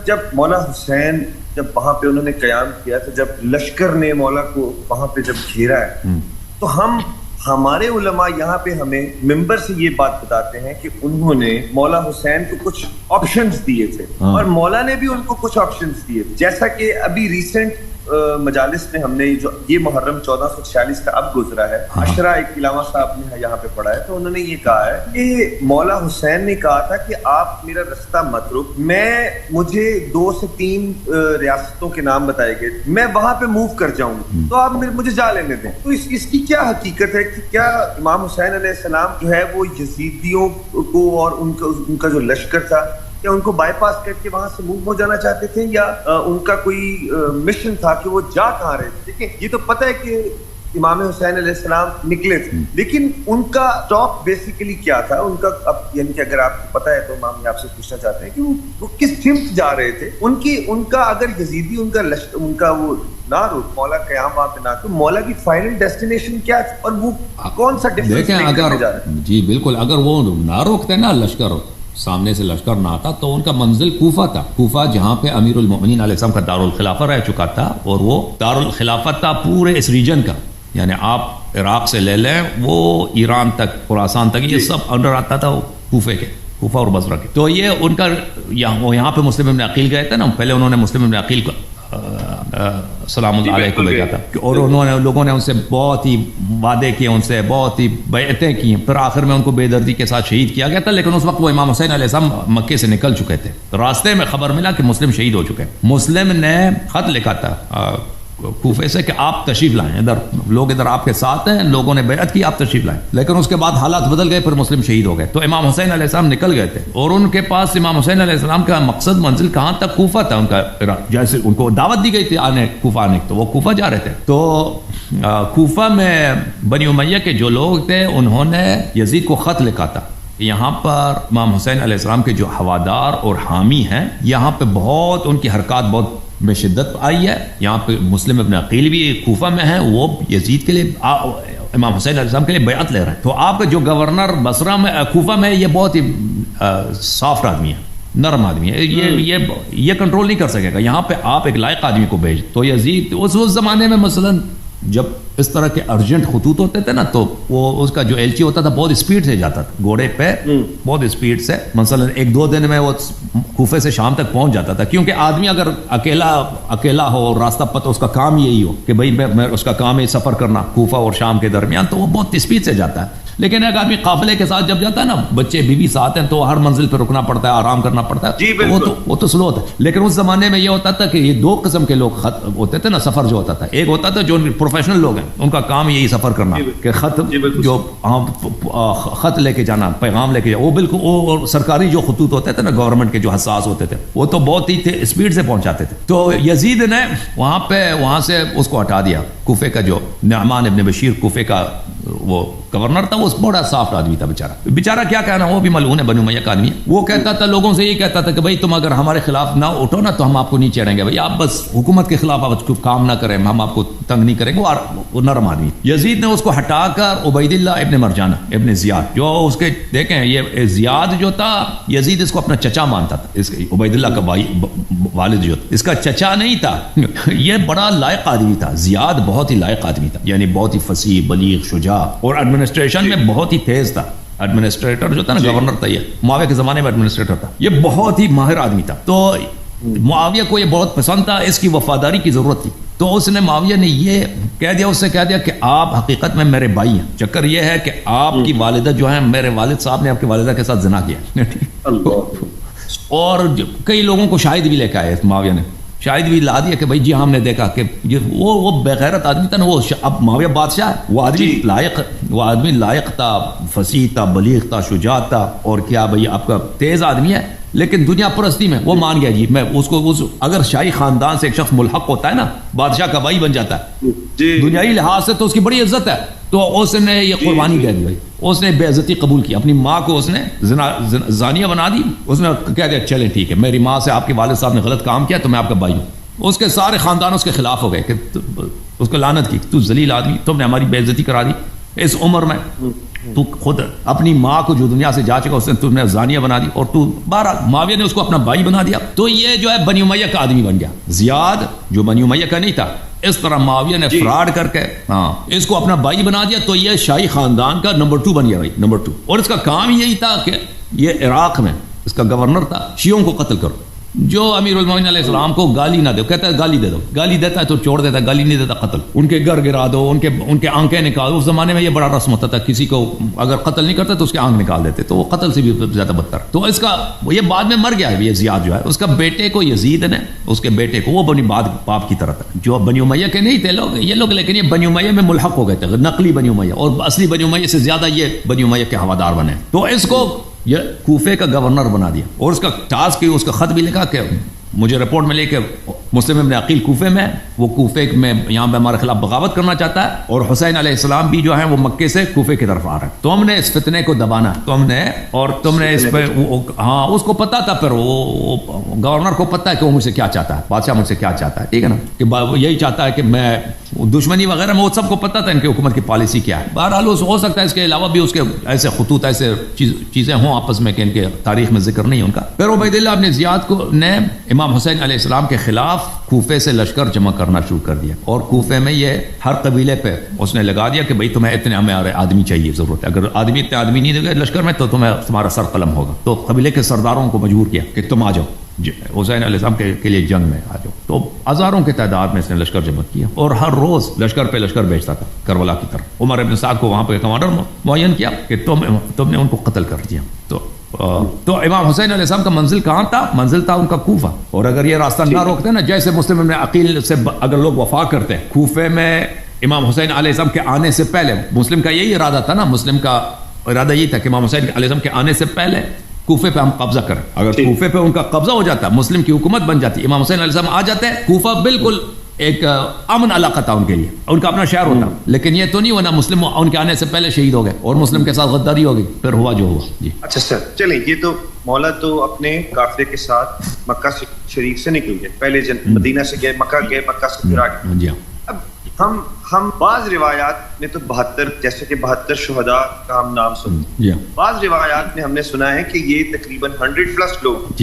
جب مولا حسین جب وہاں پہ انہوں نے قیام کیا تو جب لشکر نے مولا کو وہاں پہ جب گھیرا ہے تو ہمارے علماء یہاں پہ ہمیں ممبر سے یہ بات بتاتے ہیں کہ انہوں نے مولا حسین کو کچھ آپشنز دیے تھے اور مولا نے بھی ان کو کچھ آپشنز دیے تھے، جیسا کہ ابھی ریسنٹ مجالس میں ہم نے جو یہ محرم 1446 کا اب گزرا ہے، اشرا ایک علامہ صاحب نے یہاں پہ پڑھا ہے تو انہوں نے یہ کہا ہے کہ مولا حسین نے کہا تھا کہ آپ میرا رستہ مت رک، مجھے 2 سے 3 ریاستوں کے نام بتائے گئے، میں وہاں پہ موو کر جاؤں تو آپ مجھے جا لینے دیں۔ تو اس کی کیا حقیقت ہے کہ کیا امام حسین علیہ السلام جو ہے وہ یزیدیوں کو اور ان کا جو لشکر تھا کیا ان کو بائی پاس کر کے وہاں سے موو ہو جانا چاہتے تھے، یا ان کا کوئی مشن تھا کہ وہ جا کہاں رہے تھے؟ دیکھیں یہ تو پتہ ہے کہ امام حسین علیہ السلام نکلے تھے، لیکن ان کا اسٹاپ بیسیکلی کیا تھا ان کا؟ اب یعنی کہ اگر آپ کو پتہ ہے تو امام آپ سے پوچھنا چاہتے ہیں کہ وہ کس سمت جا رہے تھے؟ ان کا اگر یزیدی ان کا وہ نہ روک، مولا قیام وہاں پہ نہ، تو مولا کی فائنل ڈیسٹینیشن کیا تھی اور وہ کون سا ڈفرینس دیکھیں جا رہے؟ جی بالکل، اگر وہ نہ روکتے نا، لشکر سامنے سے لشکر نہ آتا تو ان کا منزل کوفہ تھا، کوفہ جہاں پہ امیر المؤمنین علیہ السلام کا دارالخلافہ رہ چکا تھا، اور وہ دارالخلافہ تھا پورے اس ریجن کا، یعنی آپ عراق سے لے لیں وہ ایران تک، خراسان تک، یہ سب انڈر آتا تھا کوفے کے، کوفہ اور بصرہ کے۔ تو یہ ان کا یہاں پہ مسلم ابن عقیل گئے تھے نا، پہلے انہوں نے مسلم ابن عقیل کو سلام اللہ علیہ کو بھیجا تھا، اور لوگوں نے ان سے بہت ہی وعدے کیے، ان سے بہت ہی بیعتیں کی، پھر آخر میں ان کو بے دردی کے ساتھ شہید کیا گیا تھا، لیکن اس وقت وہ امام حسین علیہ السلام مکے سے نکل چکے تھے، راستے میں خبر ملا کہ مسلم شہید ہو چکے۔ مسلم نے خط لکھا تھا کوفے سے کہ آپ تشریف لائیں، لوگ ادھر آپ کے ساتھ ہیں، لوگوں نے بیعت کی، آپ تشریف لائیں، لیکن اس کے بعد حالات بدل گئے، پھر مسلم شہید ہو گئے، تو امام حسین علیہ السلام نکل گئے تھے، اور ان کے پاس امام حسین علیہ السلام کا مقصد منزل کہاں تک؟ کوفہ تھا ان کا، جیسے ان کو دعوت دی گئی تھی کوفہ آنے، تو وہ کوفہ جا رہے تھے۔ تو کوفہ میں بنی امیہ کے جو لوگ تھے انہوں نے یزید کو خط لکھا تھا، یہاں پر امام حسین علیہ السلام کے جو ہوادار اور حامی ہیں، یہاں پہ بہت ان کی حرکات بہت میں شدت آئی ہے، یہاں پہ مسلم ابن عقیل بھی کوفہ میں ہیں، وہ یزید کے لیے امام حسین علیہ السلام کے لیے بیعت لے رہے ہیں۔ تو آپ کا جو گورنر بصرہ میں کوفہ میں، یہ بہت ہی سافٹ آدمی ہے، نرم آدمی ہے، یہ کنٹرول نہیں کر سکے گا، یہاں پہ آپ ایک لائق آدمی کو بھیج۔ تو یزید اس زمانے میں مثلا جب اس طرح کے ارجنٹ خطوط ہوتے تھے نا، تو وہ اس کا جو ایلچی ہوتا تھا بہت اسپیڈ سے جاتا تھا، گھوڑے پہ بہت اسپیڈ سے، مثلا 1-2 دن میں وہ کوفے سے شام تک پہنچ جاتا تھا، کیونکہ آدمی اگر اکیلا ہو اور راستہ پتہ اس کا کام یہی ہو کہ بھائی میں اس کا کام ہے سفر کرنا کوفہ اور شام کے درمیان، تو وہ بہت اسپیڈ سے جاتا ہے۔ لیکن ایک آدمی قافلے کے ساتھ جب جاتا ہے نا، بچے بیوی ساتھ ہیں، تو ہر منزل پہ رکنا پڑتا ہے، آرام کرنا پڑتا ہے، وہ تو سلو ہوتا ہے۔ لیکن اس زمانے میں یہ ہوتا تھا کہ یہ 2 قسم کے لوگ ہوتے تھے نا، سفر جو ہوتا تھا، ایک ہوتا تھا جو پروفیشنل لوگ ہیں، ان کا کام یہی سفر کرنا، کہ خط لے کے جانا، پیغام لے کے جانا، وہ بالکل وہ سرکاری جو خطوط ہوتے تھے نا، گورنمنٹ کے جو حساس ہوتے تھے، وہ تو بہت ہی اسپیڈ سے پہنچاتے تھے۔ تو یزید نے وہاں سے اس کو ہٹا دیا، کوفے کا جو نعمان ابن بشیر کوفے کا وہ گورنر تھا، وہ بڑا سافٹ آدمی تھا بیچارہ کیا کہنا، وہ بھی ملعون ہے، بنی امیہ کا آدمی ہے۔ وہ کہتا تھا لوگوں سے، یہ کہتا تھا کہ بھائی تم اگر ہمارے خلاف نہ اٹھو نا تو ہم آپ کو نہیں چڑھیں گے، بھائی آپ بس حکومت کے خلاف آپ کام نہ کریں، ہم آپ کو تنگ نہیں کریں گے، وہ نرم آدمی۔ یزید نے اس کو ہٹا کر عبید اللہ ابن مرجانہ ابن زیاد، جو اس کے دیکھیں یہ زیاد جو تھا، یزید اس کو اپنا چچا مانتا تھا، اس عبید اللہ کا بھائی والد جو اس کا چچا نہیں تھا، یہ بڑا لائق آدمی تھا، زیاد بہت ہی لائق آدمی تھا، یعنی بہت ہی فصیح، بلیغ، شجاع، اور ایڈمنسٹریشن میں بہت ہی تیز تھا۔ ایڈمنسٹریٹر جو تھا نا، گورنر تھا، یہ معاویہ کے زمانے میں ایڈمنسٹریٹر تھا، یہ بہت ہی ماہر آدمی تھا۔ تو معاویہ کو یہ بہت پسند تھا، اس کی وفاداری کی ضرورت تھی، تو اس نے معاویہ نے یہ کہہ دیا کہ آپ حقیقت میں میرے بھائی ہیں، چکر یہ ہے کہ آپ کی والدہ جو ہے، میرے والد صاحب نے آپ کی والدہ کے ساتھ زنا کیا، اور کئی لوگوں کو شاہد بھی لے کے آئے، معاویہ نے شاہد بھی لا دیا کہ بھائی جی ہم نے دیکھا کہ وہ بغیرت آدمی تھا نا، وہ اب معاویہ بادشاہ ہے، وہ آدمی لائق تھا، فصیح تھا، بلیغ تھا، شجاع تھا، اور کیا بھائی آپ کا تیز آدمی ہے، لیکن دنیا پرستی میں وہ مان گیا جی میں اس کو اگر شاہی خاندان سے ایک شخص ملحق ہوتا ہے نا، بادشاہ کا بھائی بن جاتا ہے دنیائی لحاظ سے، تو اس کی بڑی عزت ہے، تو اس نے یہ قربانی دے دی، اس نے بے عزتی قبول کی، اپنی ماں کو اس نے زانیہ بنا دی، اس نے کہہ دیا چلیں ٹھیک ہے، میری ماں سے آپ کے والد صاحب نے غلط کام کیا تو میں آپ کا بھائی ہوں۔ اس کے سارے خاندان اس کے خلاف ہو گئے کہ اس کو لعنت کی، تو ذلیل آدمی، تم نے ہماری بے عزتی کرا دی اس عمر میں، تو خود اپنی ماں کو جو دنیا سے جا چکا اس نے تمہیں زانیہ بنا دی، اور تو بہرحال معاویہ نے اس کو اپنا بھائی بنا دیا، تو یہ جو ہے بنی امیہ کا آدمی بن گیا. زیاد جو بنی امیہ کا نہیں تھا، اس طرح معاویہ نے فراڈ کر کے اس کو اپنا بھائی بنا دیا، تو یہ شاہی خاندان کا نمبر 2 بن گیا بھائی، نمبر 2. اور اس کا کام یہی تھا کہ یہ عراق میں اس کا گورنر تھا، شیعوں کو قتل کرو. جو امیر المومنین علیہ السلام کو گالی نہ دو، کہتا ہے گالی دے دو، گالی دیتا ہے تو چھوڑ دیتا ہے، گالی نہیں دیتا قتل. ان کے گھر گرا دو، ان کے آنکھیں نکال. اس زمانے میں یہ بڑا رسم ہوتا تھا، کسی کو اگر قتل نہیں کرتا تو اس کے آنکھ نکال دیتے، تو وہ قتل سے بھی زیادہ بدتر. تو اس کا یہ بعد میں مر گیا ہے یہ زیاد جو ہے، اس کا بیٹے کو یزید نے، اس کے بیٹے کو وہ بنی باپ کی طرح تھا، جو بنی امیہ کے نہیں تھے لوگ یہ لوگ، لیکن یہ بنی امیہ میں ملحق ہو گئے تھے، نقلی بنی امیہ، اور اصلی بنی امیہ سے زیادہ یہ بنی امیہ کے ہوادار بنے. تو اس کو یہ کوفے کا گورنر بنا دیا، اور اس کا ٹاسک، اس کا خط بھی لکھا کہ مجھے رپورٹ ملی کہ مسلم ابن عقیل کوفے میں، وہ کوفے میں یہاں پہ ہمارے خلاف بغاوت کرنا چاہتا ہے، اور حسین علیہ السلام بھی جو ہیں وہ مکے سے کوفے کی طرف آ رہے ہیں. تم نے اس فتنے کو دبانا، تم نے اس پہ ہاں اس کو پتا تھا، پھر وہ گورنر کو پتا ہے کہ وہ مجھ سے کیا چاہتا ہے، بادشاہ مجھ سے کیا چاہتا ہے، ٹھیک ہے نا، کہ یہی چاہتا ہے کہ میں دشمنی وغیرہ میں، وہ سب کو پتا تھا ان کی حکومت کی پالیسی کیا ہے. بہرحال ہو سکتا ہے اس کے علاوہ بھی اس کے ایسے خطوط، ایسے چیزیں ہوں آپس میں کہ ان کے تاریخ میں ذکر نہیں ہے ان کا. پھر عبید اللہ ابن زیاد کو نے امام حسین علیہ السلام کے خلاف کوفے سے لشکر جمع کرنا شروع کر دیا، اور کوفے میں یہ ہر قبیلے پہ اس نے لگا دیا کہ بھئی تمہیں اتنے ہمارے آدمی چاہیے، ضرورت ہے، اگر اتنے آدمی نہیں دے گے لشکر میں تو تمہارا سر قلم ہوگا. تو قبیلے کے سرداروں کو مجبور کیا کہ تم آ جاؤ حسین علیہ السلام کے لیے جنگ میں آ جاؤ. تو ہزاروں کی تعداد میں اس نے لشکر جمع کیا، اور ہر روز لشکر پہ لشکر بھیجتا تھا کربلا کی طرف. عمر ابن سعد کو وہاں پہ کمانڈر معین کیا کہ تم نے ان کو قتل کر دیا. تو امام حسین علیہ السلام کا منزل کہاں تھا؟ منزل تھا ان کا کوفہ. اور اگر یہ راستہ نہ روکتے نا، جیسے مسلم ابن عقیل سے اگر لوگ وفا کرتے، کوفے میں امام حسین علیہ السلام کے آنے سے پہلے، مسلم کا یہی ارادہ تھا نا، مسلم کا ارادہ یہی تھا کہ امام حسین علیہ السلام کے آنے سے پہلے کوفے پہ ہم قبضہ کریں. اگر کوفے پہ ان کا قبضہ ہو جاتا، مسلم کی حکومت بن جاتی، امام حسین علیہ السلام آ جاتے، کوفہ بالکل ایک امن علاقہ تھا ان کے لیے، ان کا اپنا شہر ہوتا. لیکن یہ تو نہیں ہونا، مسلم ان کے آنے سے پہلے شہید ہو گئے اور مسلم کے ساتھ غداری ہو گئی، پھر ہوا جو ہوا. جی اچھا سر، چلیں یہ تو مولا تو اپنے قافلے کے ساتھ مکہ شریف سے نکل گئے، پہلے مدینہ سے گئے، مکہ گئے، مکہ سے پھر آگے. جی اب ہم بعض روایات میں تو 72 جیسے کہ 72 شہداء کا ہم نام سنتے ہیں، بعض روایات میں ہم نے سنا ہے کہ یہ تقریباً 100+ لوگ.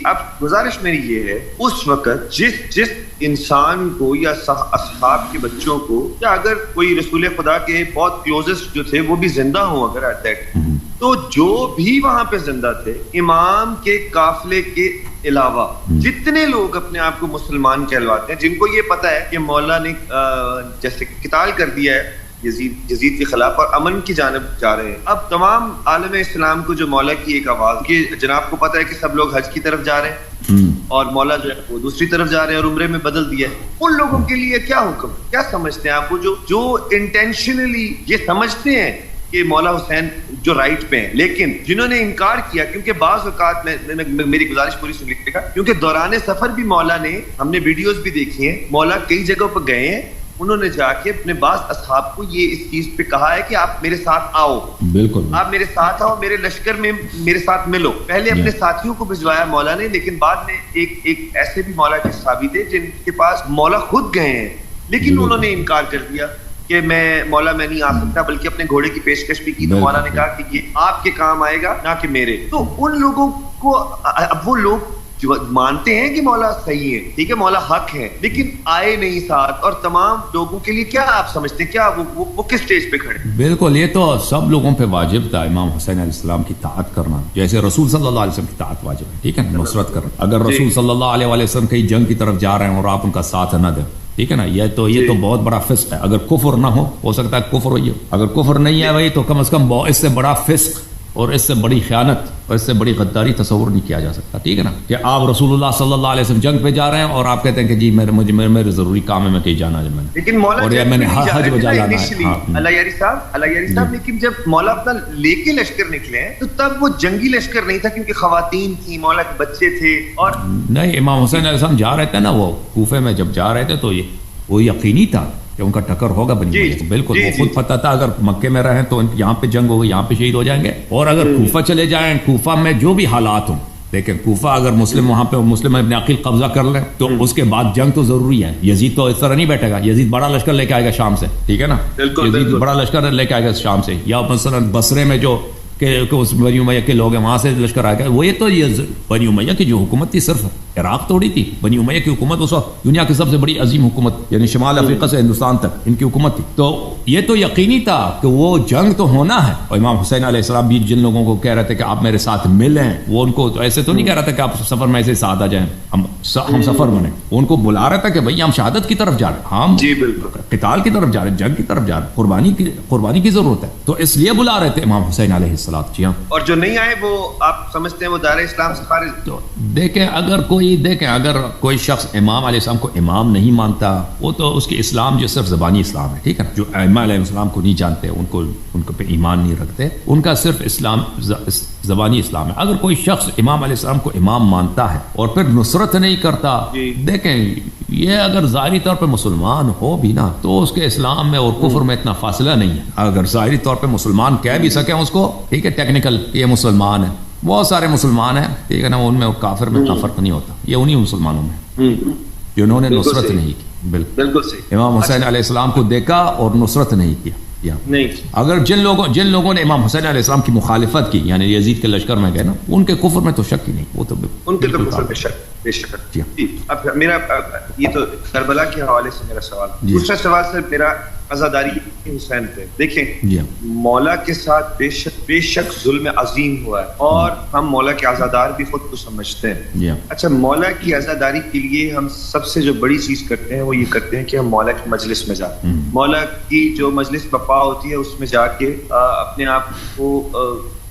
اب گزارش میری یہ ہے، اس وقت جس انسان کو یا اصحاب کے بچوں کو، یا اگر کوئی رسول خدا کے بہت کلوزسٹ جو تھے وہ بھی زندہ ہوں اگر ایٹ دیٹ، تو جو بھی وہاں پہ زندہ تھے، امام کے قافلے کے علاوہ جتنے لوگ اپنے آپ کو مسلمان کہلواتے ہیں، جن کو یہ پتا ہے کہ مولا نے جیسے قتال کر دیا ہے یزید کے خلاف اور امن کی جانب جا رہے ہیں، اب تمام عالم اسلام کو جو مولا کی ایک آواز، کہ جناب کو پتا ہے کہ سب لوگ حج کی طرف جا رہے ہیں اور مولا جو ہے وہ دوسری طرف جا رہے ہیں اور عمرے میں بدل دیا ہے، ان لوگوں کے لیے کیا حکم، کیا سمجھتے ہیں آپ؟ وہ جو انٹینشنلی یہ سمجھتے ہیں کہ مولا حسین جو رائٹ پہ ہیں، لیکن جنہوں نے انکار کیا، کیونکہ بعض اوقات میں میری گزارش پوری سن لیجیے گا، کیونکہ دوران سفر بھی مولا نے، ہم نے ویڈیوز بھی دیکھی ہیں، مولا کئی جگہوں پر گئے ہیں، انہوں نے جا کے اپنے بعض اصحاب کو یہ اس چیز پہ کہا ہے کہ آپ میرے ساتھ آؤ، بالکل آپ میرے ساتھ آؤ، میرے لشکر میں میرے ساتھ ملو. پہلے اپنے ساتھیوں کو بھجوایا مولا نے، لیکن بعد میں ایک ایسے بھی مولا کے صحابی تھے جن کے پاس مولا خود گئے ہیں، لیکن انہوں نے انکار کر دیا کہ میں نہیں آ سکتا، بلکہ اپنے گھوڑے کی پیشکش بھی کی. تو مولا نے کہا کہ یہ آپ کے کام آئے گا نہ کہ میرے. تو ان لوگوں کو، اب وہ لوگ جو مانتے ہیں کہ مولا صحیح ہے، ٹھیک ہے، مولا حق ہے، لیکن آئے نہیں ساتھ، اور تمام لوگوں کے لیے کیا آپ سمجھتے ہیں، کیا وہ کس سٹیج پہ کھڑے؟ بالکل، یہ تو سب لوگوں پہ واجب تھا امام حسین علیہ السلام کی طاعت کرنا، جیسے رسول صلی اللہ علیہ وسلم کی طاعت واجب ہے، ٹھیک ہے نا، نصرت کرنا. اگر رسول صلی اللہ علیہ وسلم کہیں جنگ کی طرف جا رہے ہیں اور آپ ان کا ساتھ نہ دیں، ٹھیک ہے نا، یہ تو بہت بڑا فسق ہے. اگر کفر نہ ہو سکتا ہے کفر ہوئی ہو، اگر کفر نہیں ہے بھائی، تو کم از کم اس سے بڑا فسق اور اس سے بڑی خیانت اور اس سے بڑی غداری تصور نہیں کیا جا سکتا، ٹھیک ہے نا، کہ آپ رسول اللہ صلی اللہ علیہ وسلم جنگ پہ جا رہے ہیں اور آپ کہتے ہیں کہ جی میرے ضروری کام ہے، میں کہیں جانا ہے، میں نے، لیکن مولا اور میں نے حج بجا جانا ہے. اللہ یاری صاحب، لیکن جب مولا اپنا لے کے لشکر نکلے ہیں تو تب وہ جنگی لشکر نہیں تھا، کیونکہ خواتین تھیں، مولا کے بچے تھے، اور نہیں، امام حسین علیہ السلام جا رہے تھے نا، وہ کوفے میں جب جا رہے تھے تو وہ یقینی تھا کہ ان کا ٹکر ہوگا بنی امیہ. بالکل، وہ خود پتہ تھا اگر مکے میں رہیں تو یہاں پہ جنگ ہوگی، یہاں پہ شہید ہو جائیں گے، اور اگر کوفہ چلے جائیں، کوفہ میں جو بھی حالات ہوں، لیکن کوفہ اگر مسلم وہاں پہ مسلم ابن عقیل قبضہ کر لے تو اس کے بعد جنگ تو ضروری ہے. یزید تو اس طرح نہیں بیٹھے گا, یزید بڑا لشکر لے کے آئے گا شام سے, ٹھیک ہے نا, یزید بڑا لشکر لے کے آئے گا شام سے, یا مثلا بصرے میں جو کہ اس بنی امیہ کے لوگ ہیں وہاں سے لشکر آئے گا. وہ یہ تو یہ بنی امیہ کی جو حکومت تھی صرف عراق توڑی تھی. بنی امیہ کی حکومت اس وقت دنیا کی سب سے بڑی عظیم حکومت, یعنی شمال افریقہ سے ہندوستان تک ان کی حکومت تھی. تو یہ تو یقینی تھا کہ وہ جنگ تو ہونا ہے. اور امام حسین علیہ السلام بھی جن لوگوں کو کہہ رہے تھے کہ آپ میرے ساتھ ملیں, وہ ان کو ایسے تو نہیں کہہ رہا تھا کہ آپ سفر میں ایسے ساتھ آ جائیں, ہم سفر بنیں. ان کو بلا رہا تھا کہ بھائی ہم شہادت کی طرف جا رہے ہیں, ہم قتال کی طرف جا رہے ہیں, جنگ کی طرف جا رہے ہیں, قربانی کی ضرورت ہے. تو اس لیے بلا رہے تھے امام حسین علیہ السلام. جی ہاں, اور جو نہیں آئے وہ آپ سمجھتے ہیں وہ دائرہ اسلام سے خارج. تو دیکھیں اگر کوئی شخص امام علیہ السلام کو امام نہیں مانتا, وہ تو اس کی اسلام جو صرف زبانی اسلام ہے, ٹھیک ہے نا. جو ائمہ علیہ السلام کو نہیں جانتے, ان کو پہ ایمان نہیں رکھتے, ان کا صرف اسلام زبانی اسلام ہے. اگر کوئی شخص امام علیہ السلام کو امام مانتا ہے اور پھر نصرت نہیں کرتا, دیکھیں یہ اگر ظاہری طور پہ مسلمان ہو بھی نا تو اس کے اسلام میں اور کفر میں اتنا فاصلہ نہیں ہے. اگر ظاہری طور پہ مسلمان کہہ بھی سکیں اس کو, ٹھیک ہے, ٹیکنیکل یہ مسلمان ہے, بہت سارے مسلمان ہیں, ٹھیک ہے نا, ان میں اور کافر میں اتنا فرق نہیں ہوتا. یہ انہی مسلمانوں میں جنہوں نے نصرت نہیں کی. بالکل صحیح. امام حسین علیہ السلام کو دیکھا اور نصرت نہیں کیا. اگر جن لوگوں نے امام حسین علیہ السلام کی مخالفت کی, یعنی یزید کے لشکر میں گئے نا, ان کے کفر میں تو شک ہی نہیں. وہ تو ان کے کفر میں شک بے شک. اب میرا یہ تو کربلا کے حوالے سے میرا سوال. دوسرا سوال سے میرا عزاداری حسین پہ. دیکھیں مولا کے ساتھ بے شک ظلم عظیم ہوا ہے, اور ہم مولا کے عزادار بھی خود کو سمجھتے ہیں. اچھا, مولا کی عزاداری کے لیے ہم سب سے جو بڑی چیز کرتے ہیں وہ یہ کرتے ہیں کہ ہم مولا کی مجلس میں جاتے ہیں. مولا کی جو مجلس بپا ہوتی ہے اس میں جا کے اپنے آپ کو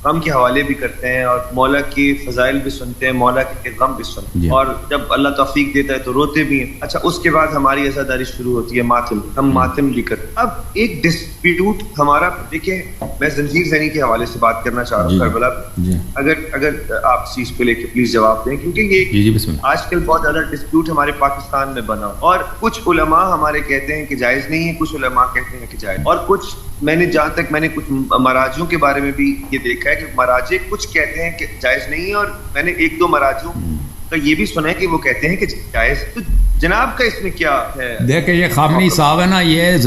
غم کے حوالے بھی کرتے ہیں, اور مولا کے فضائل بھی سنتے ہیں, مولا کے غم بھی سنتے ہیں, اور جب اللہ توفیق دیتا ہے تو روتے بھی ہیں. اچھا, اس کے بعد ہماری عزاداری شروع ہوتی ہے ماتم. ہم ماتم بھی کرتے ہیں. اب ایک ڈسپیوٹ ہمارا, دیکھیں میں زنجیر زنی کے حوالے سے بات کرنا چاہ رہا ہوں کربلا, اگر آپ اس چیز کو لے کے پلیز جواب دیں, کیونکہ یہ آج کل بہت زیادہ ڈسپیوٹ ہمارے پاکستان میں بنا, اور کچھ علماء ہمارے کہتے ہیں کہ جائز نہیں ہے, کچھ علماء کہتے ہیں کہ جائز, اور کچھ جہاں تک میں نے کچھ مراجعوں کے بارے میں بھی یہ دیکھا ہے کہ مراجع کچھ کہتے ہیں کہ جائز نہیں ہے, اور میں نے ایک دو مراجعوں کا یہ بھی سنا ہے کہ وہ کہتے ہیں کہ جائز. تو جناب کا اس میں کیا ہے؟ دیکھیں یہ خامنئی صاحب ہے نا, یہ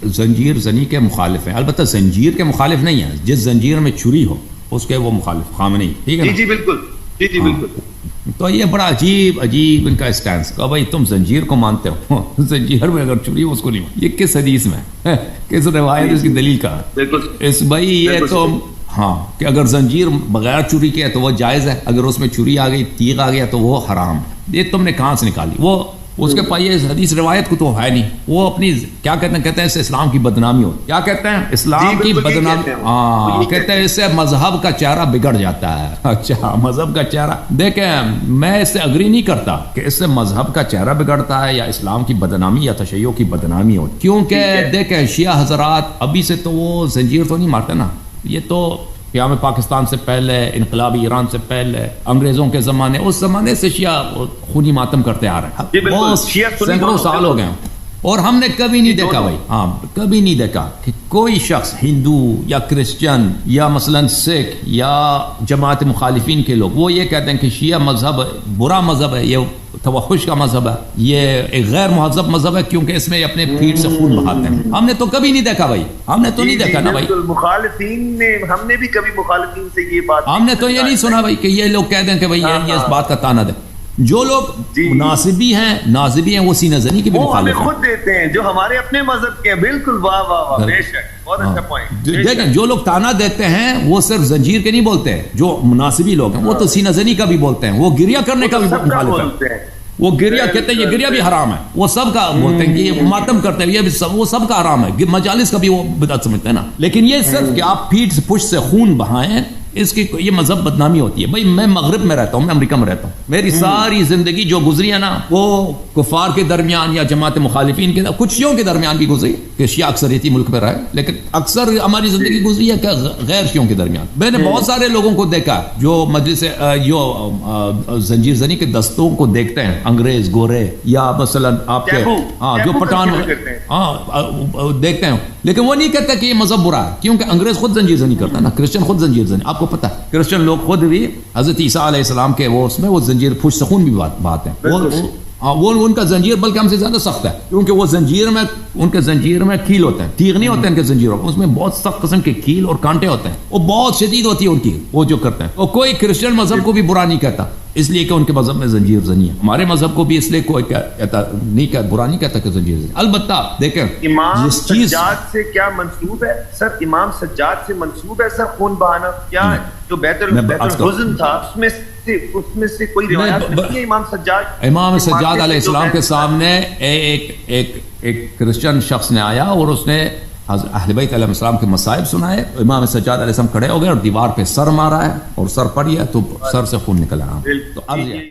زنجیر زنی کے مخالف ہیں. البتہ زنجیر کے مخالف نہیں ہیں, جس زنجیر میں چھری ہو اس کے وہ مخالف خامنئی, ٹھیک ہے. جی بالکل, جی بالکل. تو یہ بڑا عجیب ان کا اسٹینس کہ بھائی تم زنجیر کو مانتے ہو, زنجیر میں اگر چھری ہو اس کو نہیں. یہ کس حدیث میں, کس روایت, اس کی دلیل کا اس بھائی یہ تو ہاں کہ اگر زنجیر بغیر چھری کے ہے تو وہ جائز ہے, اگر اس میں چھری آ گئی, تیغ آ گیا تو وہ حرام. یہ تم نے کہاں سے نکالی؟ وہ اس کے پاس یہ حدیث روایت کو تو ہے نہیں. وہ اپنی کیا کہتے ہیں اس سے اسلام کی بدنامی ہو. کیا کہتے ہیں؟ اسلام کی بدنامی. ہاں کہتے ہیں اس سے مذہب کا چہرہ بگڑ جاتا ہے. اچھا, مذہب کا چہرہ, دیکھیں میں اس سے اگری نہیں کرتا کہ اس سے مذہب کا چہرہ بگڑتا ہے یا اسلام کی بدنامی یا تشیع کی بدنامی ہو, کیونکہ دیکھیں شیعہ حضرات ابھی سے تو وہ زنجیر تو نہیں مارتے نا. یہ تو قیام پاکستان سے پہلے, انقلابی ایران سے پہلے, انگریزوں کے زمانے, اس زمانے سے شیعہ خونی ماتم کرتے آ رہے ہیں. بہت سینکڑوں سال ہو گئے ہیں, اور ہم نے کبھی نہیں دیکھا بھائی, ہاں کبھی نہیں دیکھا کہ کوئی شخص ہندو یا کرسچن یا مثلا سکھ یا جماعت مخالفین کے لوگ وہ یہ کہتے ہیں کہ شیعہ مذہب برا مذہب ہے, یہ توحش کا مذہب ہے, یہ ایک غیر مہذب مذہب ہے کیونکہ اس میں اپنے پیٹ سے خون بہاتے ہیں. ہم نے تو کبھی نہیں دیکھا بھائی, ہم نے تو نہیں دیکھا نا بھائی. مخالفین نے, ہم نے بھی کبھی مخالفین سے یہ بات, ہم نے تو یہ نہیں سنا بھائی کہ یہ لوگ کہہ دیں کہ بھائی یہ اس بات کا تانا دیں. جو لوگ ناصبی ہیں وہ سینہ زنی کی بھی مخالف ہیں, خود دیتے ہیں جو ہمارے اپنے مذہب کے ہیں. بالکل, واہ واہ واہ, بے شک, بہت اچھا پوائنٹ. دیکھیں جو لوگ تانا دیتے ہیں وہ صرف زنجیر کے نہیں بولتے ہیں, جو مناسبی لوگ ہیں وہ تو سینہ زنی کا بھی بولتے ہیں, وہ گریہ کرنے کا بھی مخالف ہے. وہ گریہ کہتے ہیں یہ گریہ بھی حرام ہے, وہ سب کا بولتے ہیں کہ یہ ماتم کرتے ہیں, یہ بھی وہ سب کا حرام ہے. مجالس کا بھی وہ بدعت سمجھتے ہیں نا. لیکن یہ صرف کہ آپ پیٹھ سے پشت سے خون بہائیں, اس کی یہ مذہب بدنامی ہوتی ہے. بھائی میں مغرب میں رہتا ہوں, میں امریکہ میں رہتا ہوں, میری ساری زندگی جو گزری ہے نا وہ کفار کے درمیان یا جماعت مخالفین کے, کچھ شیعوں کے درمیان بھی گزری کہ شیعہ اکثریتی ملک میں رہے, لیکن اکثر ہماری زندگی گزری ہے کہ غیر شیعوں کے درمیان. میں نے بہت سارے لوگوں کو دیکھا جو مجلس جو زنجیر زنی کے دستوں کو دیکھتے ہیں, انگریز, گورے, یا مثلا آپ کے جو پٹھان دیکھتے ہیں, لیکن وہ نہیں کہتے کہ یہ مذہب برا ہے, کیونکہ انگریز خود زنجیر زنی کرتا ہے نا, کرسچن خود زنجیر زنی. اب کو پتہ ہے کرسچن لوگ خود بھی حضرت عیسیٰ علیہ السلام کے وہ اس میں وہ زنجیر پوش سخون بھی بات ہے وہ ان کا زنجیر بلکہ ہم سے زیادہ سخت ہے کیونکہ وہ ان کے زنجیر میں کیل ہوتے ہیں, تیغ نہیں ہوتے ان کے زنجیروں, اس میں بہت سخت قسم کے کیل اور کانٹے ہوتے ہیں, وہ بہت شدید ہوتی ہے ان کی وہ جو کرتے ہیں. اور کوئی کرسچن مذہب کو بھی برا نہیں کہتا اس لیے کہ ان کے مذہب میں زنجیر زنی ہے. ہمارے مذہب کو بھی اس لیے کوئی کہتا نہیں کہ برا نہیں کہتا کہ زنجیر زنی. البتہ دیکھیں امام سجاد سے کیا منسوب ہے سر, امام سجاد سے منسوب ہے سر خون بہانا, کیا جو بیت الحزن تھا اس میں سے کوئی روایت نہیں ہے امام سجاد علیہ السلام کے سامنے ایک کرسچن شخص نے آیا اور اس نے اہل بیت علیہ السلام کے مصائب سنائے. امام سجاد علیہ السلام کھڑے ہو گئے اور دیوار پہ سر مارا ہے اور سر پڑی ہے تو سر سے خون نکل آیا. تو اب